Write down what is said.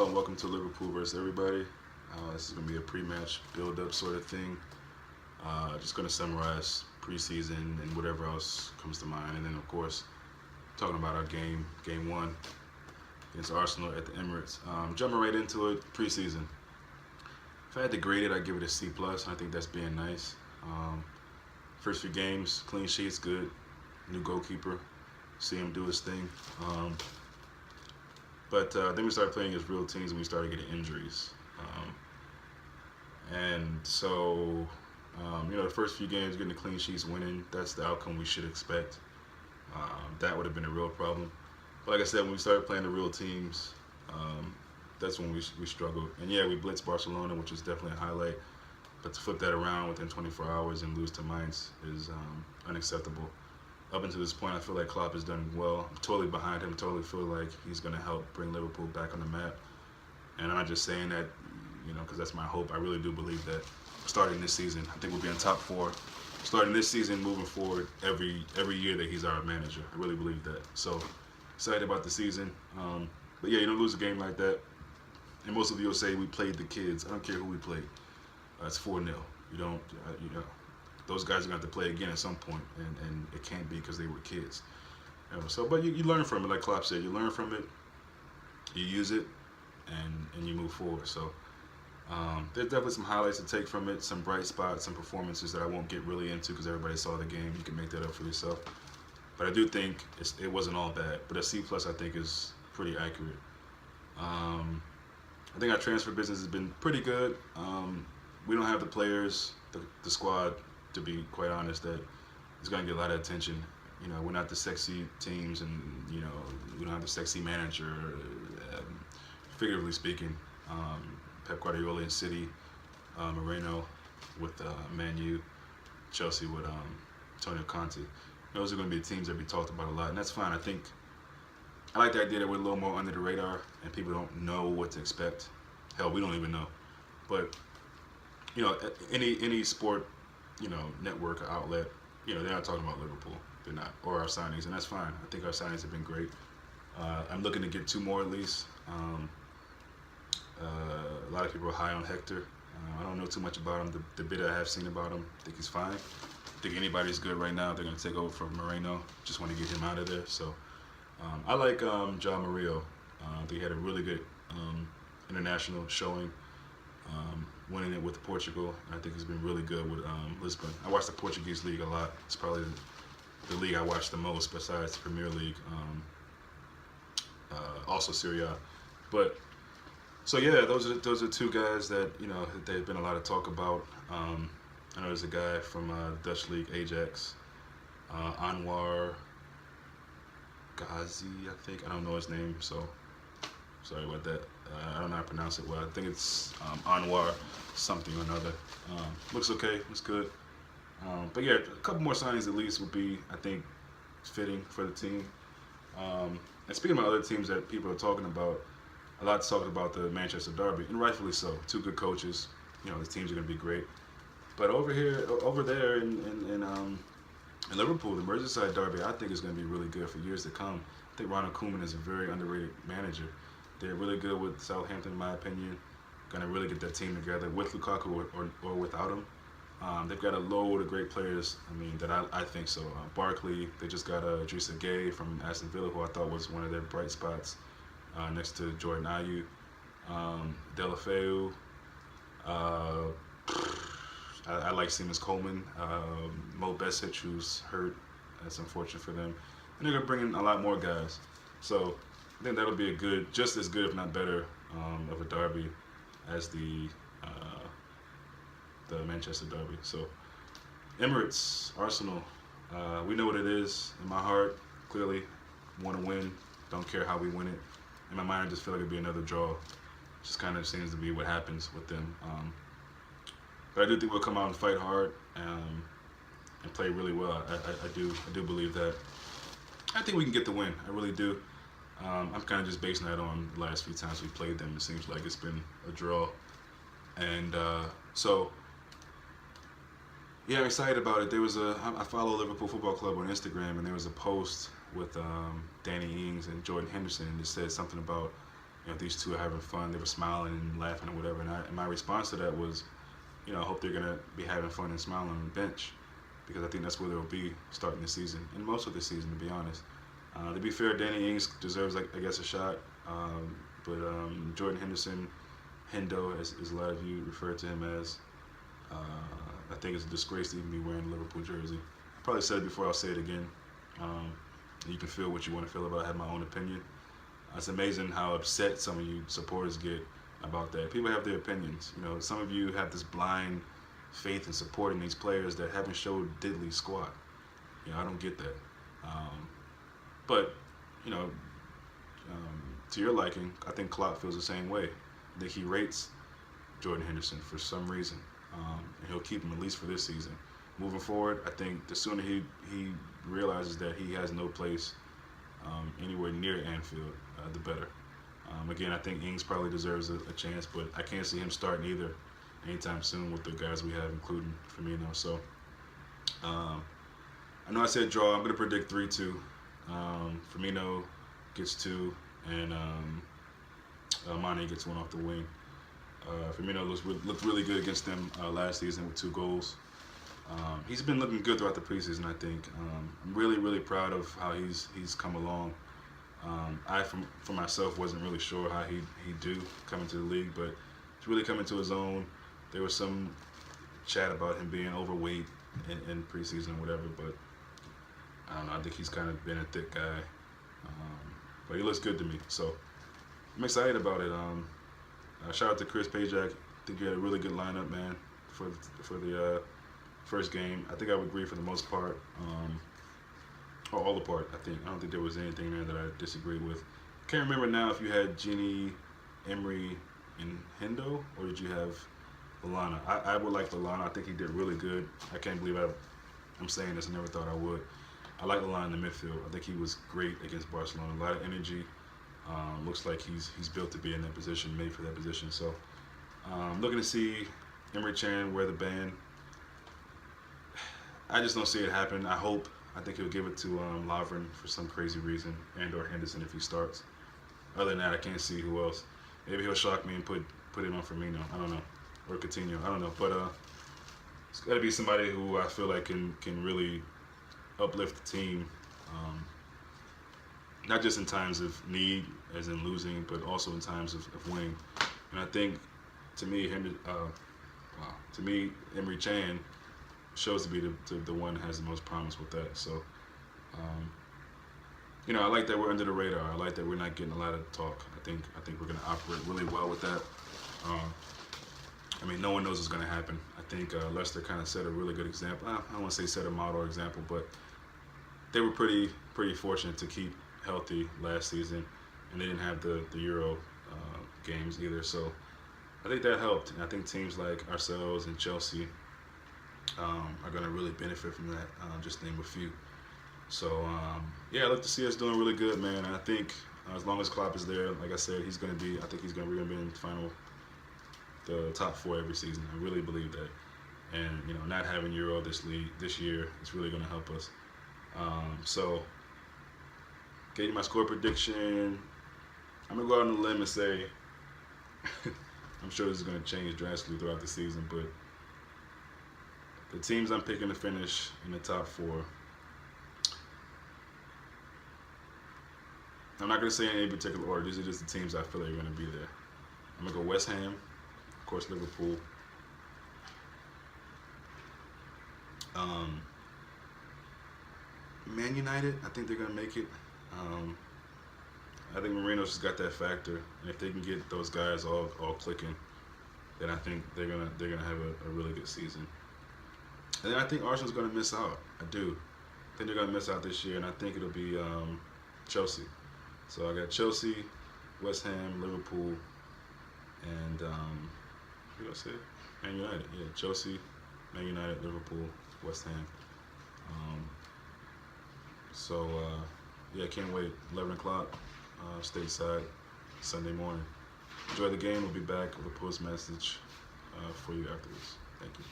and welcome to Liverpool versus everybody. This is going to be a pre-match build-up sort of thing. Just going to summarize preseason and whatever else comes to mind. And then, of course, talking about our game one against Arsenal at the Emirates. Jumping right into it, preseason. If I had to grade it, I'd give it a C+. I think that's being nice. First few games, clean sheets, good. New goalkeeper, see him do his thing. But then we started playing against real teams and we started getting injuries. And so, the first few games, getting the clean sheets, winning, that's the outcome we should expect. That would have been a real problem. But like I said, when we started playing the real teams, that's when we struggled. And yeah, we blitzed Barcelona, which was definitely a highlight. But to flip that around within 24 hours and lose to Mainz is unacceptable. Up until this point, I feel like Klopp has done well. I'm totally behind him. Totally feel like he's going to help bring Liverpool back on the map. And I'm not just saying that, because that's my hope. I really do believe that starting this season, I think we'll be in top 4. Starting this season, moving forward, every year that he's our manager. I really believe that. So excited about the season. But yeah, you don't lose a game like that. And most of you will say we played the kids. I don't care who we played. It's 4-0. You don't, those guys are going to have to play again at some point, and it can't be because they were kids. But you learn from it, like Klopp said. You learn from it, you use it, and you move forward. So there's definitely some highlights to take from it, some bright spots, some performances that I won't get really into because everybody saw the game. You can make that up for yourself. But I do think it wasn't all bad. But a C+ I think is pretty accurate. I think our transfer business has been pretty good. We don't have the players, the squad, to be quite honest, that is going to get a lot of attention. We're not the sexy teams, and we don't have the sexy manager, figuratively speaking. Pep Guardiola in City, Moreno with Man U, Chelsea with Antonio Conte. Those are going to be teams that be talked about a lot, and that's fine. I like the idea that we're a little more under the radar and people don't know what to expect. Hell, we don't even know. But any sport, network or outlet, they're not talking about Liverpool. They're not, or our signings, and that's fine. I think our signings have been great. I'm looking to get 2 more at least. A lot of people are high on Hector. I don't know too much about him. The bit I have seen about him, I think he's fine. I think anybody's good right now. They're going to take over from Moreno. Just want to get him out of there. So I like John Murillo. I think he had a really good international showing. Winning it with Portugal. I think he's been really good with Lisbon. I watch the Portuguese league a lot. It's probably the league I watch the most besides the Premier League. Also Serie A. But so yeah, those are 2 guys that there's been a lot of talk about. I know there's a guy from Dutch league, Ajax, Anwar Ghazi, I think. I don't know his name, so sorry about that. I don't know how to pronounce it well. I think it's Anwar something or another. Looks okay. Looks good. But yeah, a couple more signings at least would be, I think, fitting for the team. And speaking about other teams that people are talking about, a lot's talking about the Manchester Derby, and rightfully so. 2 good coaches. The teams are going to be great. But over there in Liverpool, the Merseyside Derby, I think is going to be really good for years to come. I think Ronald Koeman is a very underrated manager. They're really good with Southampton, in my opinion. Going to really get that team together with Lukaku or without him. They've got a load of great players. That I think so. Barkley. They just got Idrissa Gueye from Aston Villa, who I thought was one of their bright spots, next to Jordan Ayew. Deulofeu. I like Seamus Coleman. Mo Besic, who's hurt. That's unfortunate for them. And they're going to bring in a lot more guys. So I think that'll be just as good, if not better, of a derby as the Manchester Derby. So Emirates, Arsenal, we know what it is. In my heart, clearly, want to win. Don't care how we win it. In my mind, I just feel like it'll be another draw. Just kind of seems to be what happens with them. But I do think we'll come out and fight hard and play really well. I do believe that. I think we can get the win. I really do. I'm kind of just basing that on the last few times we played them. It seems like it's been a draw. And so, yeah, I'm excited about it. I follow Liverpool Football Club on Instagram, and there was a post with Danny Ings and Jordan Henderson, and it said something about these two are having fun. They were smiling and laughing and whatever. And my response to that was, I hope they're gonna be having fun and smiling on the bench, because I think that's where they'll be starting the season and most of the season, to be honest. To be fair, Danny Ings deserves, I guess, a shot. But Jordan Henderson, Hendo, as a lot of you refer to him as, I think it's a disgrace to even be wearing a Liverpool jersey. I probably said it before, I'll say it again. You can feel what you want to feel about it. I have my own opinion. It's amazing how upset some of you supporters get about that. People have their opinions. Some of you have this blind faith in supporting these players that haven't showed diddly squat. I don't get that. But, to your liking, I think Klopp feels the same way. I think he rates Jordan Henderson for some reason, and he'll keep him at least for this season. Moving forward, I think the sooner he realizes that he has no place anywhere near Anfield, the better. Again, I think Ings probably deserves a chance, but I can't see him starting either anytime soon with the guys we have, including Firmino. So, I know I said draw. I'm going to predict 3-2. Firmino gets 2, and Mane gets 1 off the wing. Firmino looked really good against them last season with 2 goals. He's been looking good throughout the preseason, I think. I'm really, really proud of how he's come along. I, for myself, wasn't really sure how he'd do coming to the league, but he's really coming to his own. There was some chat about him being overweight in preseason or whatever, but I don't know. I think he's kind of been a thick guy, but he looks good to me. So I'm excited about it. Shout out to Chris Pajak. I think you had a really good lineup, man, for the first game. I think I would agree for the most part, or all the part. I don't think there was anything there that I disagreed with. Can't remember now if you had Gini, Emery, and Hendo, or did you have Lallana? I would like Lallana. I think he did really good. I can't believe I'm saying this. I never thought I would. I like Lallana in the midfield. I think he was great against Barcelona. A lot of energy. Looks like he's built to be in that position, made for that position. So, looking to see Emre Can wear the band. I just don't see it happen. I think he'll give it to Lovren for some crazy reason, and/or Henderson if he starts. Other than that, I can't see who else. Maybe he'll shock me and put it on Firmino. I don't know, or Coutinho. I don't know, but it's got to be somebody who I feel like can really uplift the team. Not just in times of need, as in losing, but also in times of winning. And I think, to me, Emre Can shows to be the one that has the most promise with that. So, I like that we're under the radar. I like that we're not getting a lot of talk. I think we're going to operate really well with that. No one knows what's going to happen. I think Leicester kind of set a really good example. I don't want to say set a model or example, but they were pretty fortunate to keep healthy last season, and they didn't have the Euro games either. So I think that helped, and I think teams like ourselves and Chelsea are going to really benefit from that, just to name a few. So I look to see us doing really good, man. And I think as long as Klopp is there, like I said, I think we're going to be in the top 4 every season. I really believe that. And not having Euro this year is really going to help us. So getting my score prediction, I'm going to go out on a limb and say, I'm sure this is going to change drastically throughout the season, but the teams I'm picking to finish in the top 4, I'm not going to say in any particular order. These are just the teams I feel like are going to be there. I'm going to go West Ham, of course Liverpool, Man United. I think they're going to make it. I think Marino's just got that factor, and if they can get those guys all clicking, then I think they're gonna have a really good season. And then I think Arsenal's gonna miss out. I do. I think they're gonna miss out this year, and I think it'll be Chelsea. So I got Chelsea, West Ham, Liverpool, and who did I say? Man United. Yeah, Chelsea, Man United, Liverpool, West Ham. Can't wait. 11 o'clock, stateside, Sunday morning. Enjoy the game. We'll be back with a post message for you afterwards. Thank you.